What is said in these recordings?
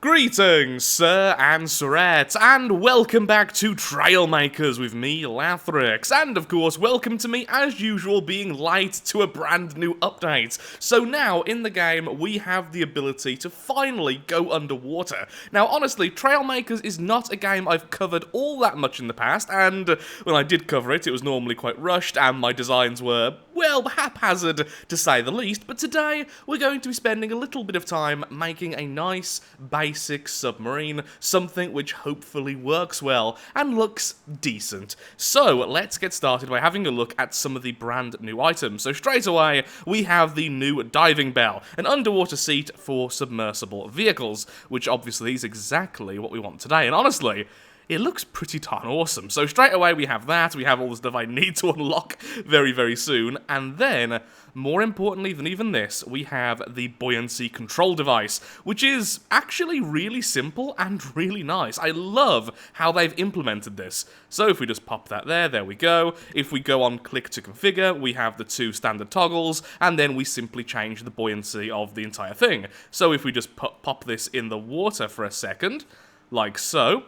Greetings, sir and sirettes, and welcome back to Trailmakers with me, Lathrix, and of course, welcome to me, as usual, being late to a brand new update. So now, in the game, we have the ability to finally go underwater. Now, honestly, Trailmakers is not a game I've covered all that much in the past, and when I did cover it, it was normally quite rushed, and my designs were, well, haphazard, to say the least, but today, we're going to be spending a little bit of time making a nice, basic submarine, something which hopefully works well and looks decent. So let's get started by having a look at some of the brand new items. So straight away, we have the new diving bell, an underwater seat for submersible vehicles, which obviously is exactly what we want today, and honestly, it looks pretty darn awesome. So straight away we have that, we have all the stuff I need to unlock very, very soon, and then, more importantly than even this, we have the buoyancy control device, which is actually really simple and really nice. I love how they've implemented this. So if we just pop that there we go. If we go on click to configure, we have the two standard toggles, and then we simply change the buoyancy of the entire thing. So if we just pop this in the water for a second, like so.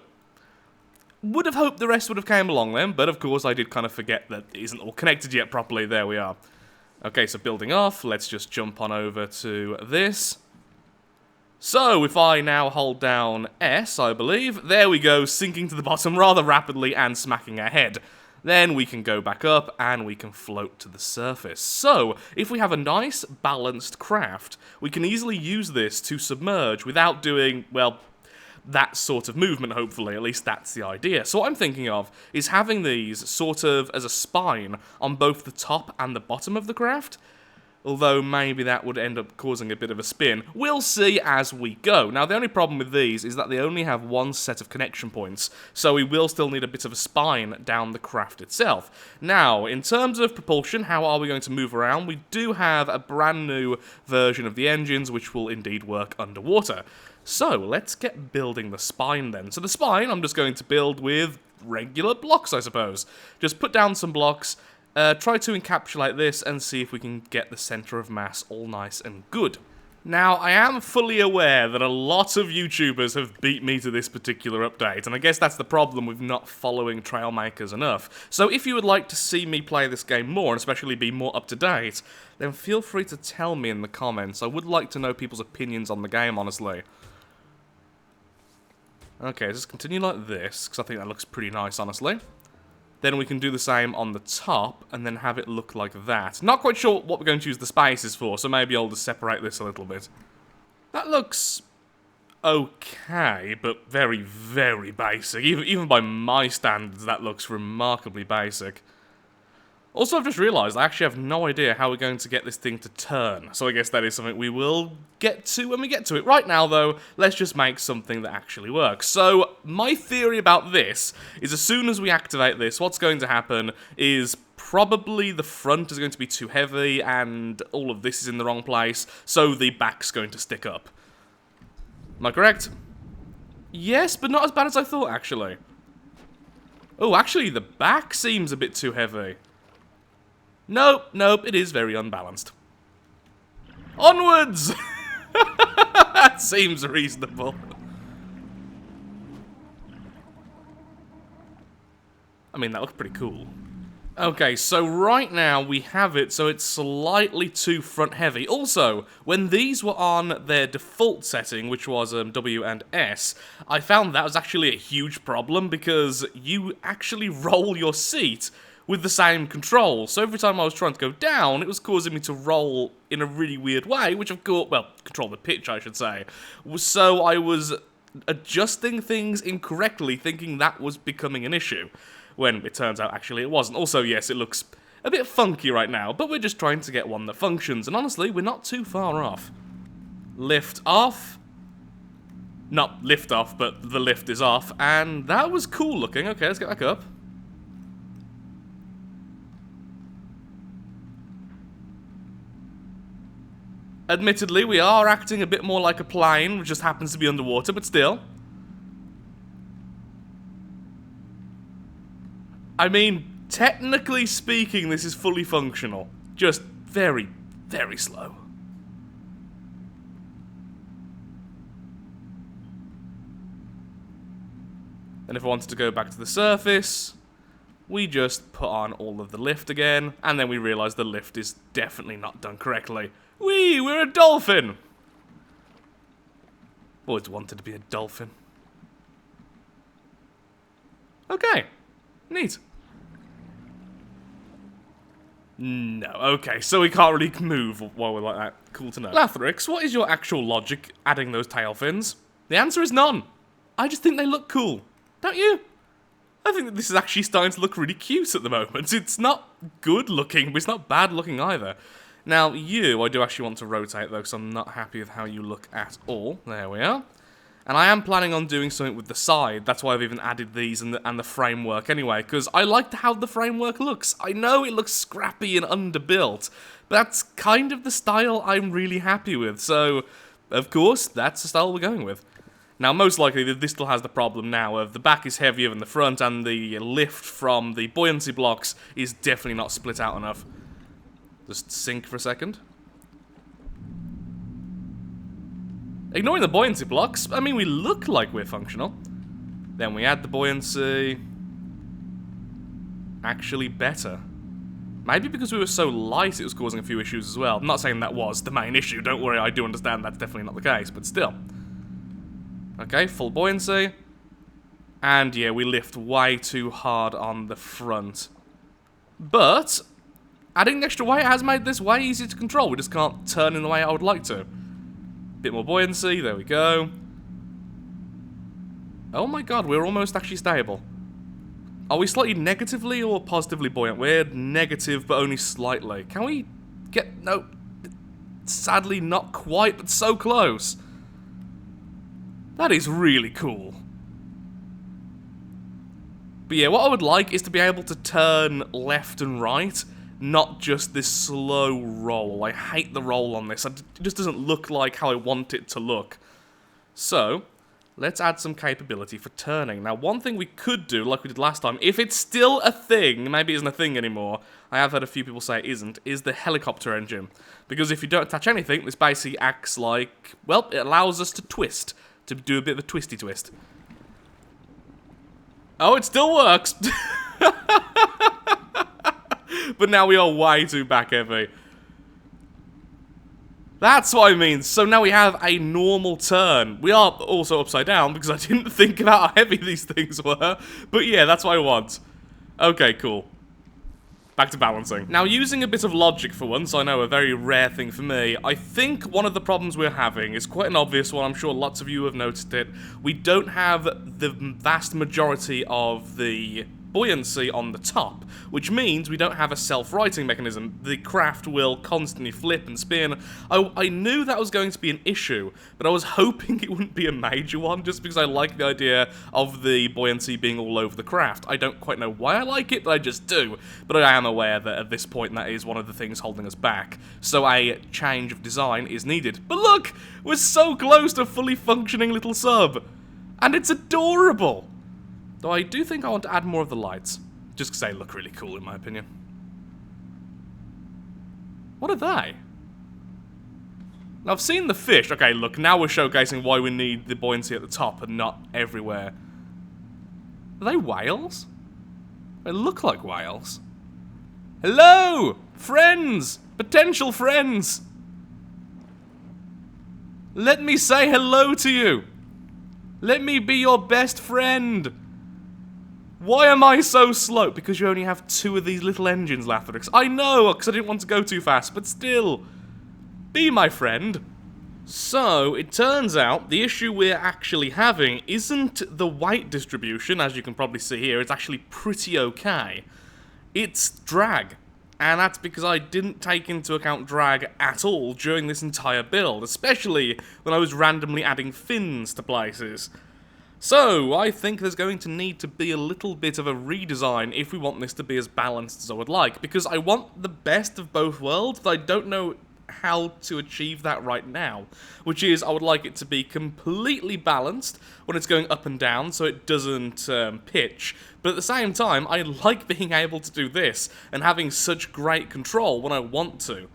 Would have hoped the rest would have came along then, but of course I did kind of forget that it isn't all connected yet properly. There we are. Okay, so building off, let's just jump on over to this. So, if I now hold down S, I believe, there we go, sinking to the bottom rather rapidly and smacking our head. Then we can go back up and we can float to the surface. So, if we have a nice, balanced craft, we can easily use this to submerge without doing, well, that sort of movement, hopefully. At least that's the idea. So what I'm thinking of is having these sort of as a spine on both the top and the bottom of the craft. Although maybe that would end up causing a bit of a spin. We'll see as we go. Now, the only problem with these is that they only have one set of connection points, so we will still need a bit of a spine down the craft itself. Now, in terms of propulsion, how are we going to move around? We do have a brand new version of the engines, which will indeed work underwater. So, let's get building the spine then. So the spine, I'm just going to build with regular blocks, I suppose. Just put down some blocks, try to encapsulate this, and see if we can get the center of mass all nice and good. Now, I am fully aware that a lot of YouTubers have beat me to this particular update, and I guess that's the problem with not following Trailmakers enough. So if you would like to see me play this game more, and especially be more up-to-date, then feel free to tell me in the comments. I would like to know people's opinions on the game, honestly. Okay, let's just continue like this, because I think that looks pretty nice, honestly. Then we can do the same on the top, and then have it look like that. Not quite sure what we're going to use the spaces for, so maybe I'll just separate this a little bit. That looks okay, but very, very basic. Even by my standards, that looks remarkably basic. Also, I've just realised I actually have no idea how we're going to get this thing to turn, so I guess that is something we will get to when we get to it. Right now, though, let's just make something that actually works. So, my theory about this is as soon as we activate this, what's going to happen is probably the front is going to be too heavy and all of this is in the wrong place, so the back's going to stick up. Am I correct? Yes, but not as bad as I thought, actually. Oh, actually, the back seems a bit too heavy. Nope, it is very unbalanced. Onwards! That seems reasonable. I mean, that looks pretty cool. Okay, so right now we have it so it's slightly too front heavy. Also, when these were on their default setting, which was W and S, I found that was actually a huge problem because you actually roll your seat with the same control. So every time I was trying to go down, it was causing me to roll in a really weird way, which of course, well, control the pitch, I should say. So I was adjusting things incorrectly, thinking that was becoming an issue, when it turns out actually it wasn't. Also, yes, it looks a bit funky right now, but we're just trying to get one that functions, and honestly, we're not too far off. Lift off. Not lift off, but the lift is off, and that was cool looking. Okay, let's get back up. Admittedly, we are acting a bit more like a plane, which just happens to be underwater, but still. I mean, technically speaking, this is fully functional. Just very, very slow. Then if I wanted to go back to the surface, we just put on all of the lift again, and then we realise the lift is definitely not done correctly. Whee! We're a dolphin! Always wanted to be a dolphin. Okay. Neat. No, okay, so we can't really move while we're like that. Cool to know. Lathrix, what is your actual logic adding those tail fins? The answer is none. I just think they look cool. Don't you? I think that this is actually starting to look really cute at the moment. It's not good looking, but it's not bad looking either. Now, you, I do actually want to rotate though, because I'm not happy with how you look at all. There we are. And I am planning on doing something with the side. That's why I've even added these and the framework anyway, because I like how the framework looks. I know it looks scrappy and underbuilt, but that's kind of the style I'm really happy with. So, of course, that's the style we're going with. Now, most likely, this still has the problem now of the back is heavier than the front, and the lift from the buoyancy blocks is definitely not split out enough. Just sink for a second. Ignoring the buoyancy blocks, I mean, we look like we're functional. Then we add the buoyancy. Actually better. Maybe because we were so light it was causing a few issues as well. I'm not saying that was the main issue, don't worry, I do understand that's definitely not the case, but still. Okay, full buoyancy. And yeah, we lift way too hard on the front. But adding the extra weight has made this way easier to control. We just can't turn in the way I would like to. Bit more buoyancy, there we go. Oh my god, we're almost actually stable. Are we slightly negatively or positively buoyant? We're negative, but only slightly. Can we get... No. Sadly, not quite, but so close. That is really cool. But yeah, what I would like is to be able to turn left and right, not just this slow roll. I hate the roll on this. It just doesn't look like how I want it to look. So, let's add some capability for turning. Now, one thing we could do, like we did last time, if it's still a thing, maybe it isn't a thing anymore, I have heard a few people say it isn't, is the helicopter engine. Because if you don't attach anything, this basically acts like, well, it allows us to twist, to do a bit of a twisty twist. Oh, it still works! But now we are way too back heavy. That's what I mean. So now we have a normal turn. We are also upside down because I didn't think about how heavy these things were. But yeah, that's what I want. Okay, cool. Back to balancing. Now, using a bit of logic for once, I know a very rare thing for me, I think one of the problems we're having is quite an obvious one. I'm sure lots of you have noticed it. We don't have the vast majority of the buoyancy on the top, which means we don't have a self-righting mechanism. The craft will constantly flip and spin. I knew that was going to be an issue, but I was hoping it wouldn't be a major one, just because I like the idea of the buoyancy being all over the craft. I don't quite know why I like it, but I just do. But I am aware that at this point that is one of the things holding us back. So a change of design is needed. But look! We're so close to a fully functioning little sub! And it's adorable! Though I do think I want to add more of the lights. Just because they look really cool, in my opinion. What are they? Now, I've seen the fish. Okay, look, now we're showcasing why we need the buoyancy at the top and not everywhere. Are they whales? They look like whales. Hello! Friends! Potential friends! Let me say hello to you! Let me be your best friend! Why am I so slow? Because you only have 2 of these little engines, Lathrix. I know, because I didn't want to go too fast, but still. Be my friend. So, it turns out the issue we're actually having isn't the weight distribution, as you can probably see here. It's actually pretty okay. It's drag. And that's because I didn't take into account drag at all during this entire build, especially when I was randomly adding fins to places. So, I think there's going to need to be a little bit of a redesign if we want this to be as balanced as I would like, because I want the best of both worlds, but I don't know how to achieve that right now, which is I would like it to be completely balanced when it's going up and down so it doesn't pitch, but at the same time, I like being able to do this and having such great control when I want to.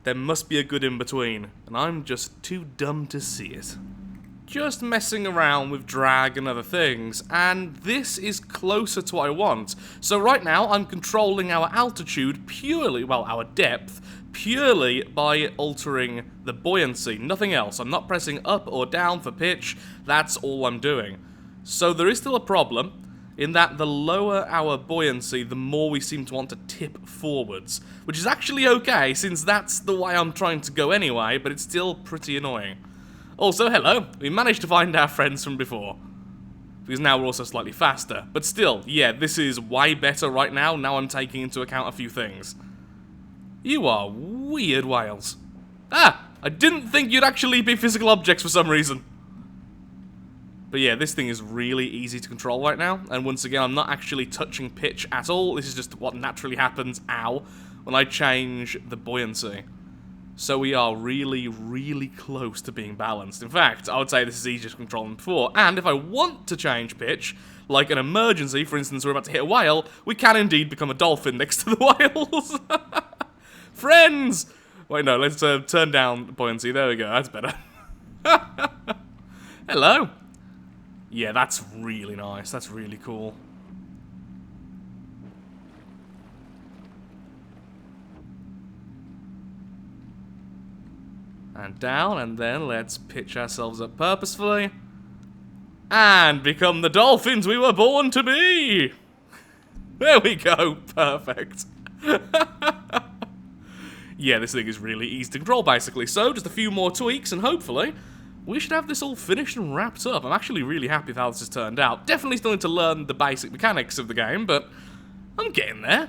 There must be a good in-between, and I'm just too dumb to see it. just messing around with drag and other things, and this is closer to what I want. So right now, I'm controlling our altitude purely, well, our depth, purely by altering the buoyancy, nothing else. I'm not pressing up or down for pitch, that's all I'm doing. So there is still a problem, in that the lower our buoyancy, the more we seem to want to tip forwards. Which is actually okay, since that's the way I'm trying to go anyway, but it's still pretty annoying. Also, hello, we managed to find our friends from before. Because now we're also slightly faster. But still, yeah, this is way better right now, now I'm taking into account a few things. You are weird whales. Ah, I didn't think you'd actually be physical objects for some reason. But yeah, this thing is really easy to control right now, and once again, I'm not actually touching pitch at all. This is just what naturally happens, ow, when I change the buoyancy. So we are really, really close to being balanced. In fact, I would say this is easier to control than before, and if I want to change pitch, like an emergency, for instance, we're about to hit a whale, we can indeed become a dolphin next to the whales. Friends! Wait, no, let's turn down buoyancy. There we go, that's better. Hello. Yeah, that's really nice. That's really cool. And down, and then let's pitch ourselves up purposefully. And become the dolphins we were born to be! There we go. Perfect. Yeah, this thing is really easy to control, basically. So, just a few more tweaks, and hopefully we should have this all finished and wrapped up. I'm actually really happy with how this has turned out. Definitely still need to learn the basic mechanics of the game, but I'm getting there.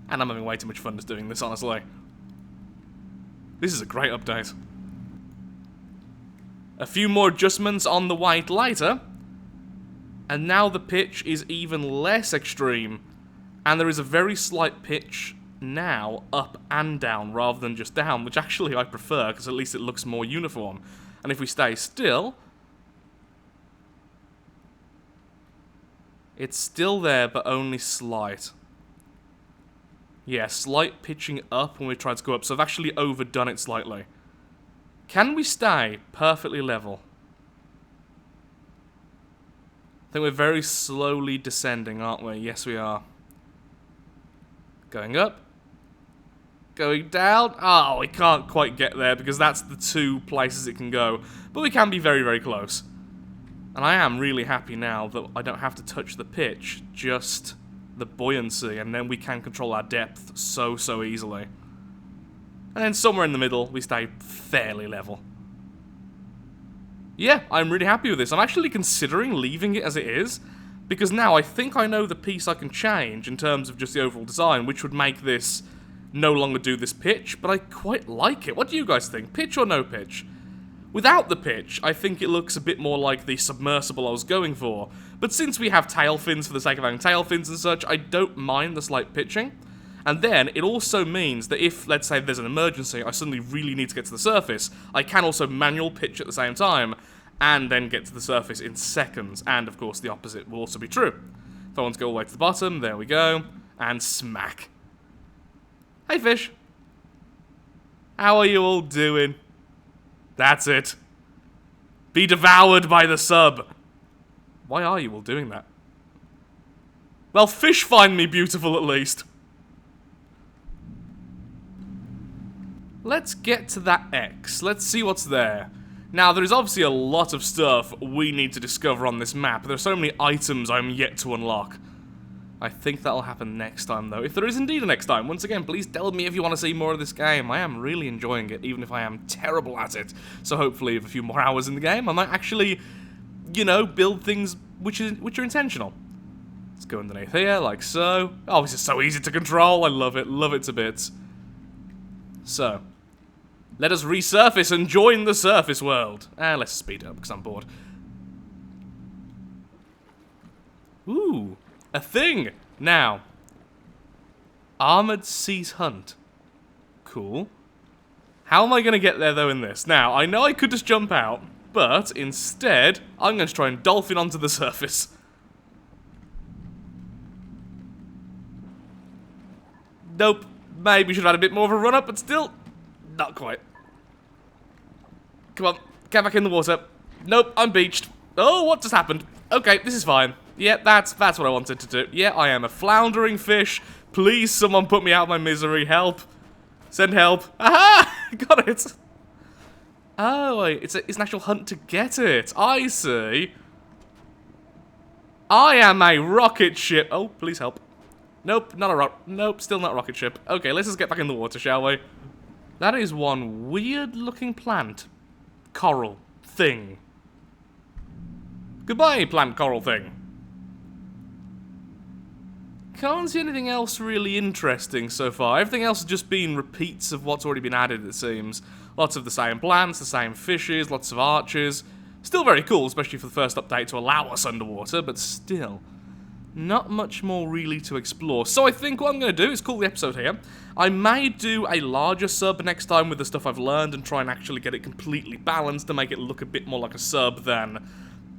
And I'm having way too much fun just doing this, honestly. This is a great update. A few more adjustments on the way later. And now the pitch is even less extreme. And there is a very slight pitch now up and down rather than just down, which actually I prefer because at least it looks more uniform. And if we stay still, it's still there, but only slight. Yeah, slight pitching up when we try to go up, so I've actually overdone it slightly. Can we stay perfectly level? I think we're very slowly descending, aren't we? Yes, we are. Going up. Going down. Oh, we can't quite get there because that's the two places it can go. But we can be very, very close. And I am really happy now that I don't have to touch the pitch, just the buoyancy, and then we can control our depth so, so easily. And then somewhere in the middle, we stay fairly level. Yeah, I'm really happy with this. I'm actually considering leaving it as it is, because now I think I know the piece I can change in terms of just the overall design, which would make this no longer do this pitch, but I quite like it. What do you guys think? Pitch or no pitch? Without the pitch, I think it looks a bit more like the submersible I was going for, but since we have tail fins for the sake of having tail fins and such, I don't mind the slight pitching. And then, it also means that if, let's say, there's an emergency, I suddenly really need to get to the surface, I can also manual pitch at the same time, and then get to the surface in seconds. And, of course, the opposite will also be true. If I want to go all the way to the bottom, there we go, and smack. Hey, fish. How are you all doing? That's it. Be devoured by the sub. Why are you all doing that? Well, fish find me beautiful at least. Let's get to that X. Let's see what's there. Now, there is obviously a lot of stuff we need to discover on this map. There are so many items I'm yet to unlock. I think that'll happen next time, though. If there is indeed a next time, once again, please tell me if you want to see more of this game. I am really enjoying it, even if I am terrible at it. So hopefully, with a few more hours in the game, I might actually, you know, build things which are intentional. Let's go underneath here, like so. Oh, this is so easy to control. I love it to bits. So, let us resurface and join the surface world. Let's speed up, because I'm bored. Ooh. A thing! Now, Armored Seas Hunt. Cool. How am I going to get there, though, in this? Now, I know I could just jump out, but instead, I'm going to try and dolphin onto the surface. Nope. Maybe should have had a bit more of a run up, but still, not quite. Come on, get back in the water. Nope, I'm beached. Oh, what just happened? Okay, this is fine. Yeah, that's what I wanted to do. Yeah, I am a floundering fish. Please, someone put me out of my misery. Help. Send help. Aha! Got it. Oh, wait, it's an actual hunt to get it. I see. I am a rocket ship. Oh, please help. Nope, not a Nope, still not a rocket ship. Okay, let's just get back in the water, shall we? That is one weird-looking plant. Coral. Thing. Goodbye, plant coral thing. Can't see anything else really interesting so far. Everything else has just been repeats of what's already been added, it seems. Lots of the same plants, the same fishes, lots of arches. Still very cool, especially for the first update to allow us underwater, but still. Not much more really to explore. So I think what I'm going to do is call the episode here. I may do a larger sub next time with the stuff I've learned and try and actually get it completely balanced to make it look a bit more like a sub than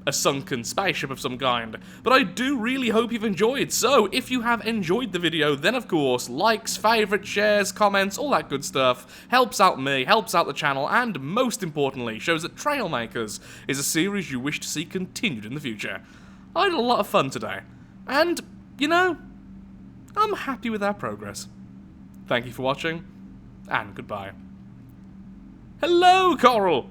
a sunken spaceship of some kind. But I do really hope you've enjoyed. So if you have enjoyed the video, then of course, likes, favorites, shares, comments, all that good stuff helps out me, helps out the channel, and most importantly, shows that Trailmakers is a series you wish to see continued in the future. I had a lot of fun today. And, you know, I'm happy with our progress. Thank you for watching, and goodbye. Hello, Coral!